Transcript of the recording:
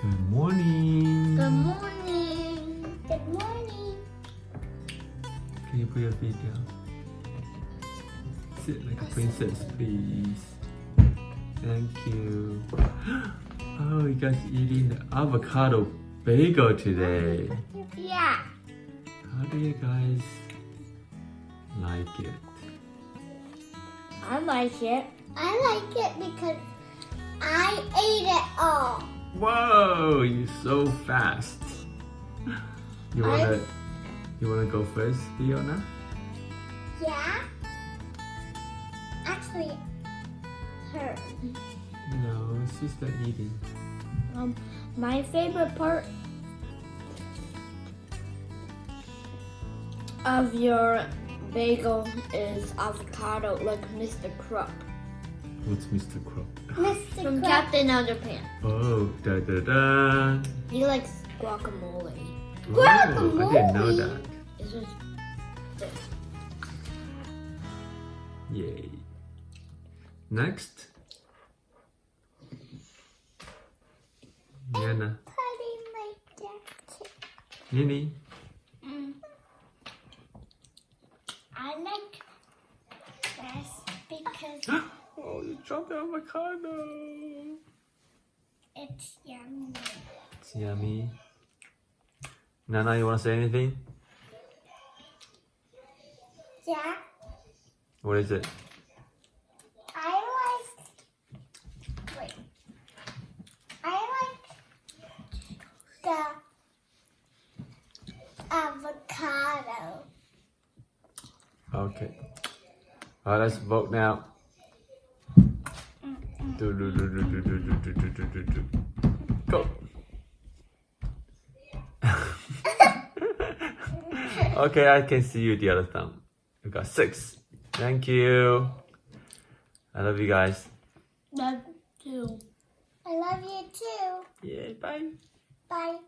Good morning. Good morning. Good morning. Can you put your feet down? Sit like a princess, please. Thank you. Oh, you guys eating the avocado bagel today. Yeah. How do you guys like it? I like it. I like it because I ate it all. Whoa, you're so fast. You wanna go first, Fiona? Yeah. Actually, her. No, she's not eating. My favorite part of your bagel is avocado, like Mr. Crook What's Mr. Crow? Mr. from Crab. Captain Underpants. Oh, da da da. He likes guacamole. Oh, I didn't know that. It's just this. Yay. Next. Nana. Putting my jacket. Nini. I like this because Oh, you dropped the avocado. it's yummy. It's yummy. Nana, you want to say anything? Yeah. What is it? I like the avocado. Okay. All right, let's vote now. Go. Okay, I can see you the other thumb. You got 6. Thank you. I love you guys. Love too. I love you too. Yeah, bye. Bye.